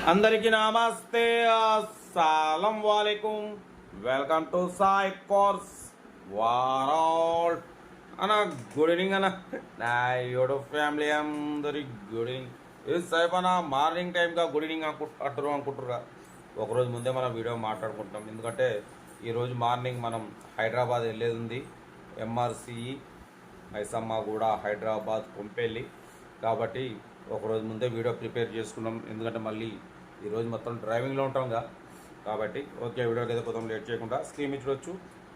అందరికీ నమస్తే, అస్సలం వాలేకుం. Welcome to Sai course world అన్న. గుడ్ ఈవినింగ్ అన్న. నా యూట్యూబ్ ఫ్యామిలీ అందరి గుడ్ ఈవినింగ్. ఇది సేపన మార్నింగ్ టైంగా గుడ్ ఈవినింగ్ అనుకుంటుర్రా. ఒకరోజు ముందే మనం వీడియో మాట్లాడుకుంటాం, ఎందుకంటే ఈరోజు మార్నింగ్ మనం హైదరాబాద్ వెళ్ళేది ఉంది. ఎంఆర్సిఈ మైసమ్మగూడ హైదరాబాద్ కొంపెల్లి, కాబట్టి ఒకరోజు ముందే వీడియో ప్రిపేర్ చేసుకున్నాం. ఎందుకంటే మళ్ళీ ఈరోజు మొత్తం డ్రైవింగ్లో ఉంటాంగా, కాబట్టి ఓకే వీడియోకి అయితే కొంచెం లేట్ చేయకుండా స్క్రీన్ మీద చూడొచ్చు.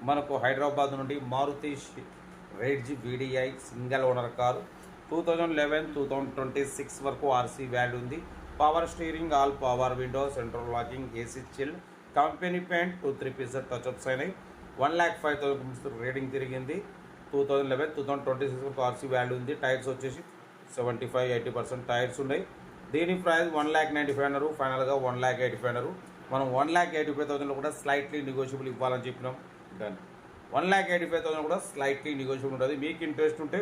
మనకు హైదరాబాద్ నుండి Maruti Ritz VDI single owner car 2011-2026 వరకు ఆర్సీ వాల్యూ ఉంది. Power steering, all power window, central locking, AC chill, company paint, 2-3 pieces touch-ups అయినాయి. 1,05,000 రేటింగ్ తిరిగింది. 2011-2026 వరకు ఆర్సీ వాల్యూ ఉంది. టైర్స్ వచ్చేసి 75-80% టైర్స్ ఉన్నాయి. దీని ప్రైస్ 1,95,000 అన్నారు. ఫైనల్గా 1,85,000 అన్నారు. మనం 1,85,000 కూడా స్లైట్లీ నెగోషియబుల్ ఇవ్వాలని చెప్పినాం. డన్. 1,85,000 కూడా స్లైట్లీ నెగోషియబుల్ ఉంటుంది. మీకు ఇంట్రెస్ట్ ఉంటే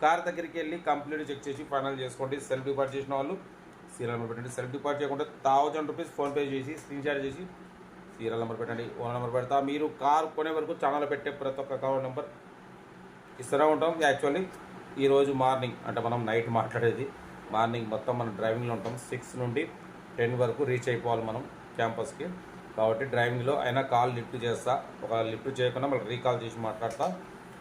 కార్ దగ్గరికి వెళ్ళి కంప్లీట్ చెక్ చేసి ఫైనల్ చేసుకోండి. సెల్ఫ్ డిపార్ట్ చేసిన వాళ్ళు సీరియల్ నెంబర్ పెట్టండి. సెల్ఫ్ డిపార్ట్ చేయకుండా 1,000 రూపీస్ ఫోన్పే చేసి స్క్రీన్ షాట్ చేసి సీరియల్ నెంబర్ పెట్టండి. ఓన్ నెంబర్ పెడతా. మీరు కార్ కొనే వరకు ఛానల్ పెట్టే ప్రతి ఒక్క అకౌంట్ నెంబర్ ఇస్తూనే ఉంటాం. యాక్చువల్లీ ఈరోజు మార్నింగ్ అంటే మనం నైట్ మాట్లాడేది, మార్నింగ్ మొత్తం మనం డ్రైవింగ్లో ఉంటాం. 6 నుండి 10 వరకు రీచ్ అయిపోవాలి మనం క్యాంపస్కి. కాబట్టి డ్రైవింగ్లో అయినా కాల్ లిఫ్ట్ చేస్తా. ఒక లిఫ్ట్ చేయకుండా మళ్ళీ రీకాల్ చేసి మాట్లాడతా.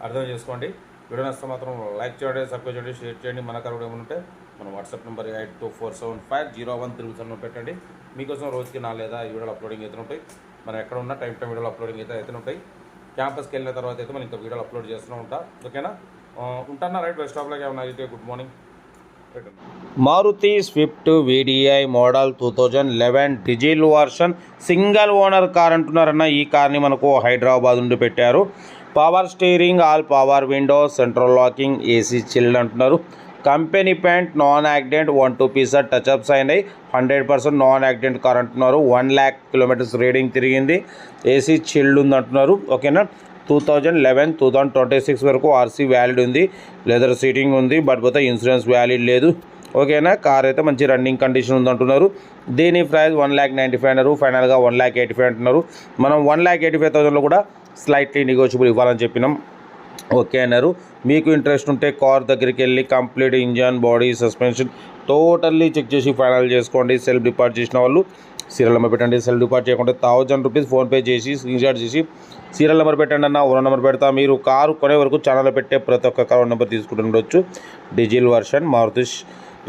అర్థం చేసుకోండి. వీడియో నష్టం మాత్రం లైక్ చేయండి, సబ్స్క్రైబ్ చేయండి, షేర్ చేయండి. మన కారు కూడా ఏమైనా ఉంటే మన వాట్సాప్ నెంబర్ 82475013 పెట్టండి. మీకోసం రోజుకి 4 లేదా 5 వీడియోలు అప్లోడింగ్ అయితే ఉంటాయి. మనం ఎక్కడ ఉన్నా టైం వీడియోలు అప్లోడింగ్ అయితే ఉంటాయి. క్యాంపస్కి వెళ్ళిన తర్వాత అయితే మనం ఇంకా వీడియోలు అప్లోడ్ చేస్తూ ఉంటాం. ఓకేనా? ఉంటానా? రైట్. బస్ స్టాప్లోకి ఏమన్నా అయితే good morning. Maruti Swift VDI model 2011 diesel version single owner car అంటున్నారన్న. ఈ కార్ని మనకు హైదరాబాద్ నుండి పెట్టారు. Power steering, all power window, central locking, AC chilled అంటున్నారు. Company paint, non accident, 1-2 pieces touch-ups అయినాయి. 100% నాన్ యాక్సిడెంట్ కార్ అంటున్నారు. 1,00,000 కిలోమీటర్స్ రీడింగ్ తిరిగింది. ఏసీ చిల్డ్ ఉంది అంటున్నారు. ఓకేనా? 2011-2026 వరకు ఆర్సీ వ్యాలిడ్ ఉంది. లెదర్ సీటింగ్ ఉంది, బట్ పోతే ఇన్సూరెన్స్ వ్యాలిడ్ లేదు. ఓకేనా? కార్ అయితే మంచి రన్నింగ్ కండిషన్ ఉంది అంటున్నారు. దీని ప్రైస్ 1,95,000 అన్నారు. ఫైనల్గా 1,85,000 అంటున్నారు. మనం 1,85,000లో కూడా స్లైట్లీ నెగోషియబుల్ ఇవ్వాలని చెప్పినాం. ఓకే అన్నారు. మీకు ఇంట్రెస్ట్ ఉంటే కార్ దగ్గరికి వెళ్ళి complete engine, body, suspension totally check చేసి ఫైనల్ చేసుకోండి. సెల్ఫ్ డిపార్ట్ చేసిన వాళ్ళు సీరియల్ నెంబర్ పెట్టండి. సెల్ఫ్ డిపార్ట్ చేయకుండా 1,000 రూపీస్ ఫోన్పే చేసి స్క్రీన్ షాట్ చేసి సీరియల్ నెంబర్ పెట్టండి అన్న. ఓన్ నెంబర్ పెడతా. మీరు కారు కొనే వరకు ఛానల్ పెట్టే ప్రతి ఒక్క కార్ నెంబర్ తీసుకుంటుండొచ్చు. Diesel version Maruti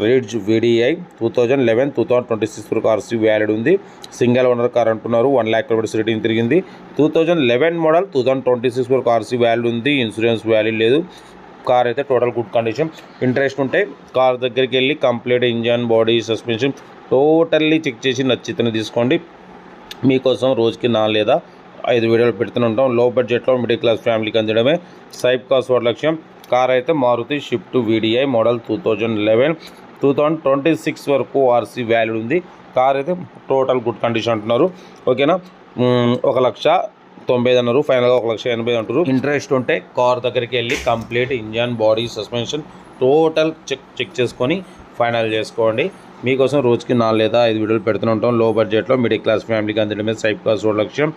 Ritz VDI 2011-2026 వరకు ఆర్సీ వ్యాలిడ్ ఉంది. సింగిల్ ఓనర్ కార్ అంటున్నారు. 1,00,000 కిలోమీటర్స్ రేటింగ్ తిరిగింది. 2011 మోడల్ 2026 వరకు ఆర్సీ వ్యాలిడ్ ఉంది. ఇన్సూరెన్స్ వ్యాలిడ్ లేదు. కార్ అయితే టోటల్ గుడ్ కండిషన్. ఇంట్రెస్ట్ ఉంటే కార్ దగ్గరికి వెళ్ళి complete engine, body, suspension totally check చేసి నచ్చితేనే తీసుకోండి. మీకోసం రోజుకి 4 లేదా 5 వీడియోలు పెడుతూనే ఉంటాం. లో బడ్జెట్లో మిడిల్ క్లాస్ ఫ్యామిలీకి అందడమే సైప్ కాస్ట్ వాటి లక్ష్యం. కార్ అయితే మారుతి స్విఫ్ట్ వీడిఐ మోడల్ 2011-2026 వరకు ఆర్సీ వాల్యూ ఉంది. కార్ అయితే టోటల్ గుడ్ కండిషన్ అంటున్నారు. ఓకేనా? 1,90,000 అన్నారు. ఫైనల్గా 1,80,000 అంటారు. ఇంట్రెస్ట్ ఉంటే కార్ దగ్గరికి వెళ్ళి complete engine, body, suspension total check చేసుకొని ఫైనల్ చేసుకోండి. మీకోసం రోజుకి 4 లేదా 5 వీడియోలు పెడుతూనే ఉంటాం. లో బడ్జెట్లో మిడిల్ క్లాస్ ఫ్యామిలీకి అందడమే సైప్ కాస్ట్ వాటి లక్ష్యం.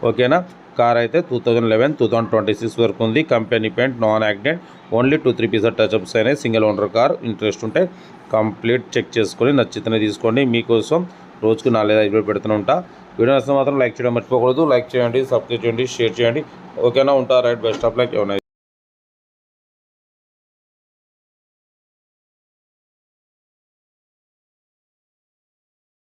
ఓకేనా? కార్ అయితే 2011-2026 వరకు ఉంది. Company paint, non accident, only 2-3 pieces touch-ups అయినాయి. Single owner car. ఇంట్రెస్ట్ ఉంటే కంప్లీట్ చెక్ చేసుకొని నచ్చితేనే తీసుకోండి. మీకోసం రోజుకు 4 లేదా 5 వీడియోలు పెడుతూనే ఉంటా. వీడియో నచ్చితే మాత్రం లైక్ చేయడం మర్చిపోకూడదు. లైక్ చేయండి, సబ్స్క్రైబ్ చేయండి, షేర్ చేయండి. ఓకేనా? ఉంటా. రైట్. Best of luck.